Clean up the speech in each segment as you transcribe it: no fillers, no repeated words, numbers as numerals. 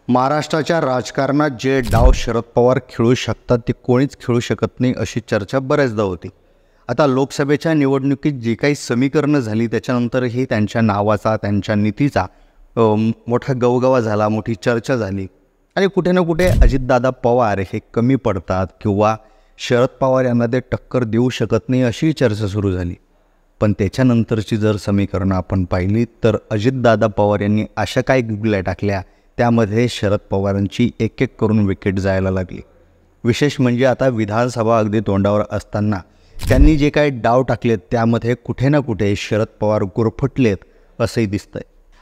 महाराष्ट्राच्या राजकारणात जे डाव शरद पवार खेळू शकतात ते कोणीच खेळू शकत नाही अशी चर्चा बऱ्याचदा होती। आता लोकसभेच्या निवडणुकीत जी काही समीकरणं झाली त्याच्यानंतरही त्यांच्या नावाचा त्यांच्या नीतीचा मोठा गवगवा झाला, मोठी चर्चा झाली आणि कुठे ना कुठे अजितदादा पवार हे कमी पडतात किंवा शरद पवार यांना ते टक्कर देऊ शकत नाही अशी चर्चा सुरू झाली। पण त्याच्यानंतरची जर समीकरणं आपण पाहिली तर अजितदादा पवार यांनी अशा काय गुगल्या टाकल्या त्यामध्ये शरद पवारांची एक एक करून विकेट जायला लागली। विशेष म्हणजे आता विधानसभा अगदी तोंडावर असताना त्यांनी जे काही डाव टाकलेत त्यामध्ये कुठे ना कुठे शरद पवार गुरफटलेत असंही दिसतंय।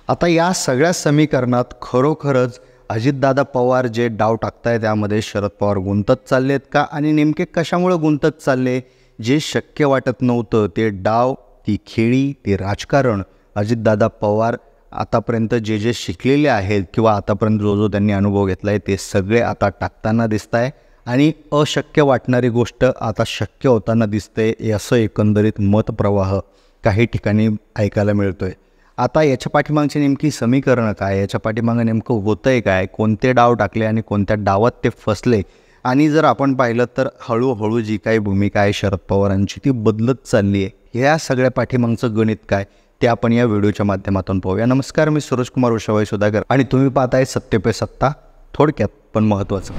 आता या सगळ्या समीकरणात खरोखरच अजितदादा पवार जे डाव टाकताय त्यामध्ये शरद पवार गुंतत चाललेत का आणि नेमके कशामुळे गुंतत चालले? जे शक्य वाटत नव्हतं ते डाव, ती खेळी, ते राजकारण अजितदादा पवार आतापर्यंत जे शिकलेले आहेत किंवा आतापर्यंत जो त्यांनी अनुभव घेतला आहे ते सगळे आता टाकताना दिसत आहे आणि अशक्य वाटणारी गोष्ट आता शक्य होताना दिसते असं एकंदरीत मतप्रवाह काही ठिकाणी ऐकायला मिळतोय। आता याच्या पाठीमागची नेमकी समीकरणं काय, याच्या पाठीमागं नेमकं होतंय काय, कोणते डाव टाकले आणि कोणत्या डावात ते फसले आणि जर आपण पाहिलं तर हळूहळू जी काही भूमिका आहे शरद पवारांची ती बदलत चालली आहे। ह्या सगळ्या पाठीमागचं गणित काय ते आपण या व्हिडिओच्या माध्यमातून पाहूया। नमस्कार, मी सूरज कुमार उषावाई सुधाकर आणि तुम्ही पाहताय सत्य पे सत्ता, थोडक्यात पण महत्त्वाचं।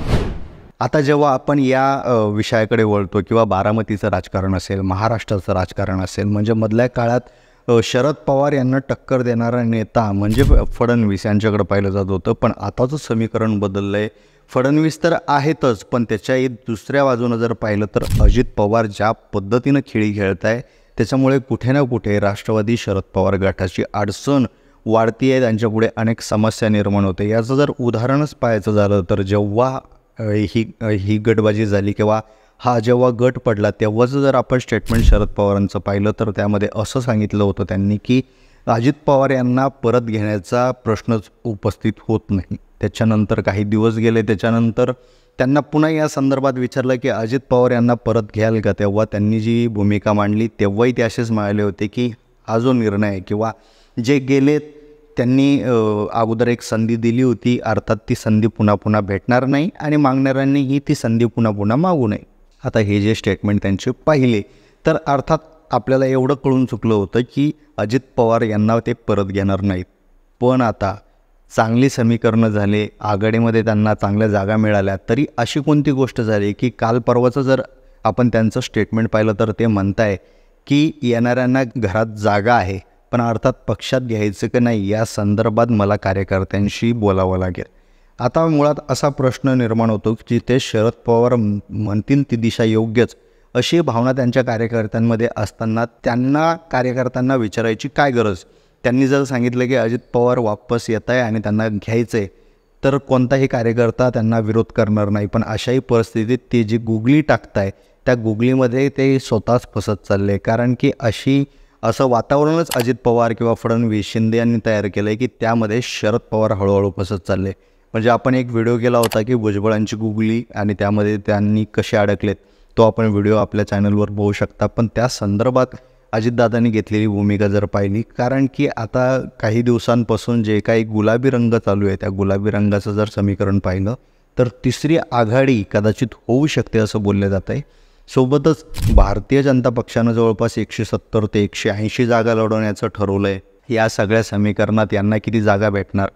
आता जेव्हा आपण या विषयाकडे वळतो किंवा बारामतीचं राजकारण असेल, महाराष्ट्राचं राजकारण असेल, म्हणजे मधल्या काळात शरद पवार यांना टक्कर देणारा नेता म्हणजे फडणवीस यांच्याकडे पाहिलं जात होतं, पण आताचं समीकरण बदललं आहे। फडणवीस तर आहेतच, पण त्याच्याही दुसऱ्या बाजूनं जर पाहिलं तर अजित पवार ज्या पद्धतीनं खेळी खेळत आहे त्याच्यामुळे कुठे ना कुठे राष्ट्रवादी शरद पवार गटाची अडचण वाढती आहे, त्यांच्यापुढे अनेक समस्या निर्माण होते। याचं जर उदाहरणच पाहायचं झालं तर जेव्हा ही गटबाजी झाली किंवा हा जेव्हा गट पडला तेव्हाचं जर आपण स्टेटमेंट शरद पवारांचं पाहिलं तर त्यामध्ये असं सांगितलं होतं त्यांनी की अजित पवार यांना परत घेण्याचा प्रश्नच उपस्थित होत नाही। त्याच्यानंतर काही दिवस गेले, त्याच्यानंतर त्यांना पुन्हा या संदर्भात विचारलं की अजित पवार यांना परत घ्याल का, तेव्हा त्यांनी जी भूमिका मांडली तेव्हाही ते असेच म्हणाले होते की हा जो निर्णय किंवा जे गेलेत त्यांनी अगोदर एक संधी दिली होती, अर्थात ती संधी पुन्हा पुन्हा भेटणार नाही आणि मागणाऱ्यांनीही ती संधी पुन्हा पुन्हा मागू नये। आता हे जे स्टेटमेंट त्यांचे पाहिले तर अर्थात आपल्याला एवढं कळून चुकलं होतं की अजित पवार यांना ते परत घेणार नाहीत। पण आता चांगली समीकरणं झाले, आघाडीमध्ये त्यांना चांगल्या जागा मिळाल्या, तरी अशी कोणती गोष्ट झाली की काल परवाचं जर आपण त्यांचं स्टेटमेंट पाहिलं तर ते म्हणताय की येणाऱ्यांना घरात जागा आहे, पण अर्थात पक्षात घ्यायचं की नाही या संदर्भात मला कार्यकर्त्यांशी बोलावं लागेल। आता मुळात असा प्रश्न निर्माण होतो की ते शरद पवार म्हणतील ती दिशा योग्यच अशी भावना त्यांच्या कार्यकर्त्यांमध्ये असताना त्यांना कार्यकर्त्यांना विचारायची काय गरज? त्यांनी जर सांगितलं की अजित पवार वापस येत आहे आणि त्यांना घ्यायचं आहे तर कोणताही कार्यकर्ता त्यांना विरोध करणार नाही। पण अशाही परिस्थितीत ते जी गुगली टाकताय त्या गुगलीमध्ये ते स्वतःच फसत चालले, कारण की असं वातावरणच अजित पवार किंवा फडणवीस शिंदे यांनी तयार केलं आहे की त्यामध्ये शरद पवार हळूहळू फसत चालले। म्हणजे आपण एक व्हिडिओ केला होता की भुजबळांची गुगली आणि त्यामध्ये त्यांनी कसे अडकलेत, तो आपण व्हिडिओ आपल्या चॅनलवर पाहू शकता। पण त्या संदर्भात अजितदादांनी घेतलेली भूमिका जर पाहिली, कारण की आता काही दिवसांपासून जे काही गुलाबी रंग चालू आहे त्या गुलाबी रंगाचं जर समीकरण पाहिलं तर तिसरी आघाडी कदाचित होऊ शकते असं बोललं जात आहे। सोबतच भारतीय जनता पक्षानं जवळपास 170 ते 180 जागा लढवण्याचं ठरवलं आहे। या सगळ्या समीकरणात यांना किती जागा भेटणार,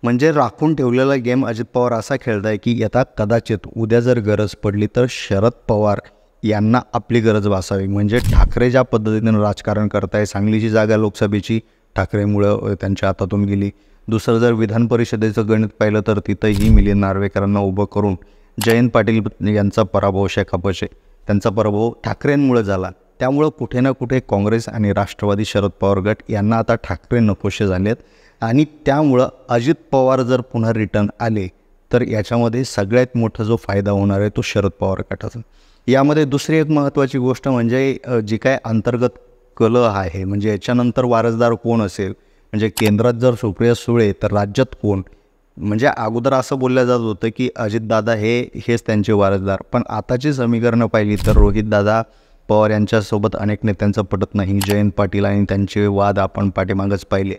म्हणजे राखून ठेवलेला गेम अजित पवार असा खेळत आहे की आता कदाचित उद्या जर गरज पडली तर शरद पवार यांना आपली गरज भासावी। म्हणजे ठाकरे ज्या पद्धतीनं राजकारण करताय, सांगलीची जागा लोकसभेची ठाकरेमुळं त्यांच्या हातातून गेली। दुसरं जर विधान परिषदेचं गणित पाहिलं तर तिथंही मिलिंद नार्वेकरांना उभं करून जयंत पाटील यांचा पराभव, शेकापचे त्यांचा पराभव ठाकरेंमुळे झाला। त्यामुळं कुठे ना कुठे काँग्रेस आणि राष्ट्रवादी शरद पवार गट यांना आता ठाकरे नकोशे झालेत आणि त्यामुळं अजित पवार जर पुन्हा रिटर्न आले तर याच्यामध्ये सगळ्यात मोठा जो फायदा होणार आहे तो शरद पवार गटाचा। यामध्ये दुसरी एक महत्त्वाची गोष्ट म्हणजे जी काय अंतर्गत कलह आहे, म्हणजे याच्यानंतर वारसदार कोण असेल, म्हणजे केंद्रात जर सुप्रिया सुळे तर राज्यात कोण? म्हणजे अगोदर असं बोललं जात होतं की अजितदादा हेच त्यांचे वारसदार, पण आताची समीकरणं पाहिली तर रोहितदादा पवार यांच्यासोबत अनेक नेत्यांचं पटत नाही। जयंत पाटील आणि त्यांचे वाद आपण पाठीमागच पाहिले।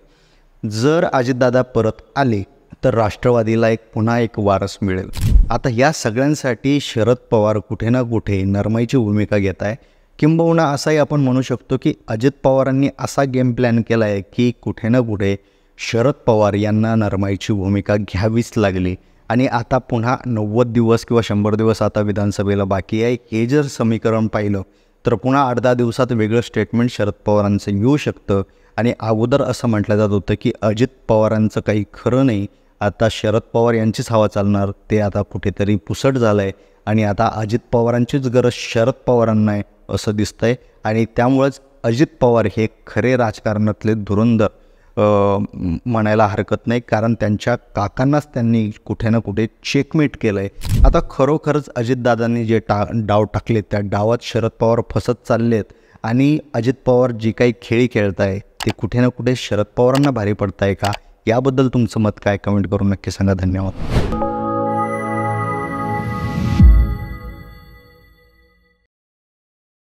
जर अजितदादा परत आले तर राष्ट्रवादीला पुन्हा एक वारस मिळेल. आता या सगळ्यांसाठी शरद पवार कुठे ना कुठे नरमाईची भूमिका घेत आहे. किंबहुना असंही आपण म्हणू शकतो की अजित पवारांनी असा गेम प्लॅन केला आहे की कुठे ना कुठे शरद पवार यांना नरमाईची भूमिका घ्यावीच लागली. आणि आता पुन्हा 90 दिवस किंवा 100 दिवस आता विधानसभेला बाकी आहे. हे जर समीकरण पाहिलं तर पुन्हा 8-10 दिवसात वेगळं स्टेटमेंट शरद पवारांचं येऊ शकतं. आणि अगोदर असं म्हटलं जात होतं की अजित पवारांचं काही खरं नाही, आता शरद पवार यांचीच हवा चालणार, ते आता कुठेतरी पुसट झालं आहे. आणि आता अजित पवारांचीच गरज शरद पवारांना आहे असं दिसतंय. आणि त्यामुळंच अजित पवार हे खरे राजकारणातले धुरंधर म्हणायला हरकत नाही, कारण त्यांच्या काकांनाच त्यांनी कुठे ना कुठे चेकमेट केलं आहे. आता खरोखरच अजितदादांनी जे डाव टाकले त्या डावात शरद पवार फसत चालले आहेत. आणि अजित पवार जी काही खेळी खेळत आहे ते कुठे ना कुठे शरद पवारांना भारी पडत आहे का, याबद्दल तुमचं मत काय, कमेंट करून नक्की सांगा. धन्यवाद.